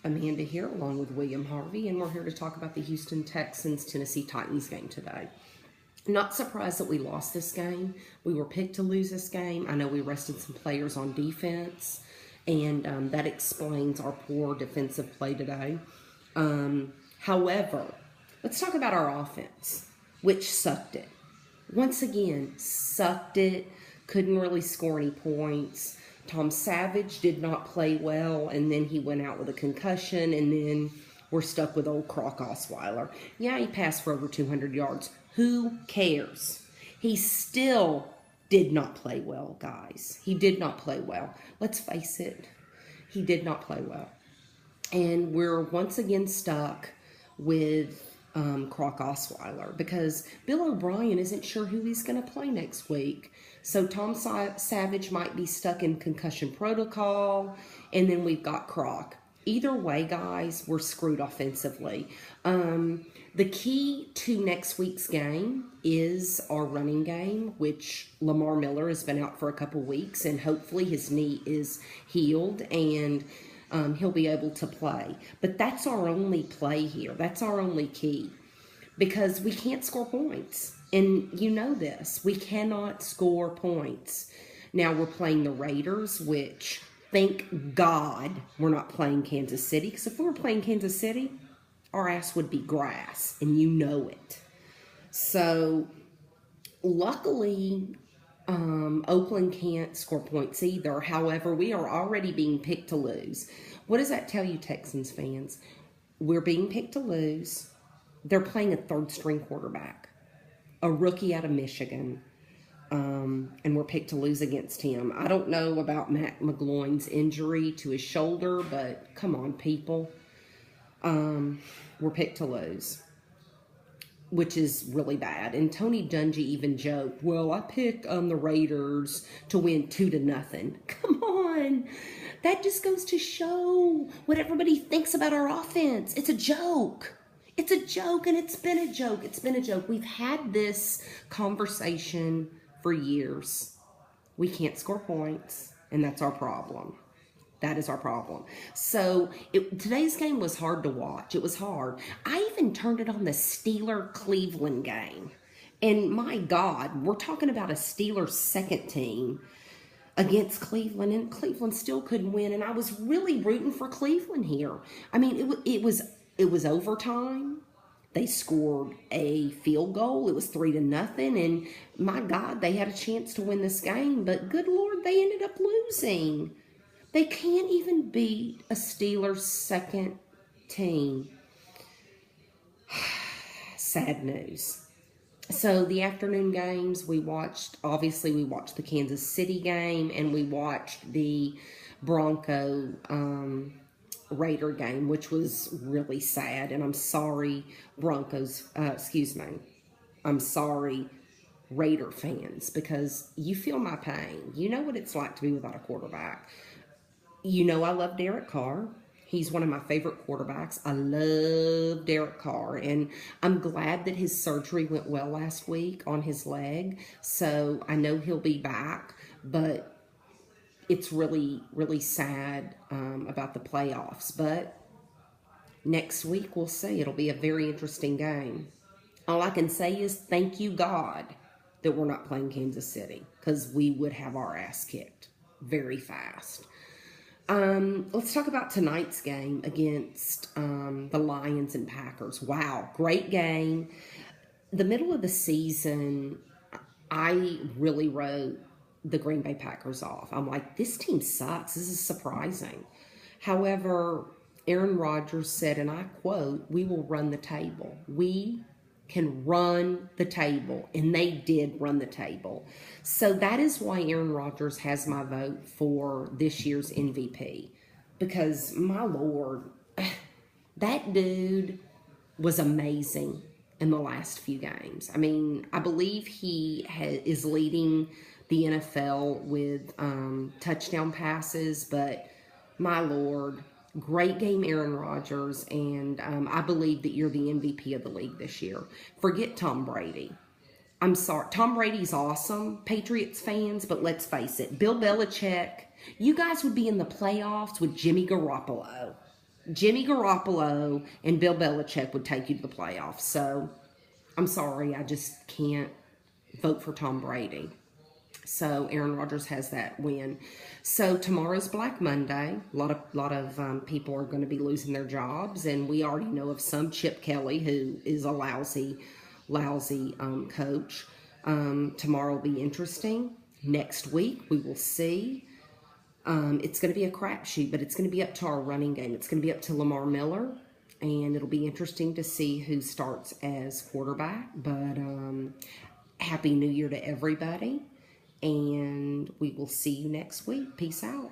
Amanda here, along with William Harvey, and we're here to talk about the Houston Texans Tennessee Titans game today. Not surprised that we lost this game. We were picked to lose this game. I know we rested some players on defense, and that explains our poor defensive play today. However, let's talk about our offense, which sucked it. Once again, sucked it. Couldn't really score any points. Tom Savage did not play well, and then he went out with a concussion, and then we're stuck with old Croc Osweiler. Yeah, he passed for over 200 yards. Who cares? He still did not play well, guys. He did not play well. Let's face it. He did not play well. And we're once again stuck with Croc Osweiler because Bill O'Brien isn't sure who he's going to play next week. So Tom Savage might be stuck in concussion protocol, and then we've got Croc. Either way, guys, we're screwed offensively. The key to next week's game is our running game, which Lamar Miller has been out for a couple weeks, and hopefully his knee is healed and he'll be able to play. But that's our only play here. That's our only key because we can't score points. And you know this. We cannot score points. Now we're playing the Raiders, which thank God we're not playing Kansas City. Because if we were playing Kansas City, our ass would be grass. And you know it. So luckily, Oakland can't score points either. However, we are already being picked to lose. What does that tell you, Texans fans? We're being picked to lose. They're playing a third-string quarterback, a rookie out of Michigan, and we're picked to lose against him. I don't know about Matt McGloin's injury to his shoulder, but come on, people. We're picked to lose, which is really bad. And Tony Dungy even joked, well, I picked the Raiders to win 2-0. Come on. That just goes to show what everybody thinks about our offense. It's a joke. It's a joke, and it's been a joke. It's been a joke. We've had this conversation for years. We can't score points, and that's our problem. That is our problem. So today's game was hard to watch. It was hard. I even turned it on the Steeler-Cleveland game. And my God, we're talking about a Steelers second team against Cleveland, and Cleveland still couldn't win. And I was really rooting for Cleveland here. I mean, it was overtime. They scored a field goal. It was 3-0. And my God, they had a chance to win this game. But good Lord, they ended up losing. They can't even beat a Steelers second team. Sad news. So the afternoon games, obviously we watched the Kansas City game, and we watched the Bronco Raider game, which was really sad. And I'm sorry, I'm sorry, Raider fans, because you feel my pain. You know what it's like to be without a quarterback. You know I love Derek Carr. He's one of my favorite quarterbacks. I love Derek Carr, and I'm glad that his surgery went well last week on his leg. So I know he'll be back, but it's really, really sad about the playoffs. But next week, we'll see. It'll be a very interesting game. All I can say is thank you, God, that we're not playing Kansas City, because we would have our ass kicked very fast. Let's talk about tonight's game against the Lions and Packers. Wow, great game. The middle of the season, I really wrote the Green Bay Packers off. I'm like, this team sucks. This is surprising. However, Aaron Rodgers said, and I quote, we will run the table. We can run the table, and they did run the table. So that is why Aaron Rodgers has my vote for this year's MVP, because my Lord, that dude was amazing in the last few games. I mean, I believe he is leading the NFL with touchdown passes, but my Lord, great game, Aaron Rodgers, and I believe that you're the MVP of the league this year. Forget Tom Brady. I'm sorry. Tom Brady's awesome, Patriots fans, but let's face it, Bill Belichick, you guys would be in the playoffs with Jimmy Garoppolo. Jimmy Garoppolo and Bill Belichick would take you to the playoffs. So I'm sorry, I just can't vote for Tom Brady. So Aaron Rodgers has that win. So tomorrow's Black Monday. A lot of people are going to be losing their jobs, and we already know of some. Chip Kelly, who is a lousy coach. Tomorrow will be interesting. Next week we will see. It's going to be a crapshoot, but it's going to be up to our running game. It's going to be up to Lamar Miller, and it'll be interesting to see who starts as quarterback. But Happy New Year to everybody, and we will see you next week. Peace out.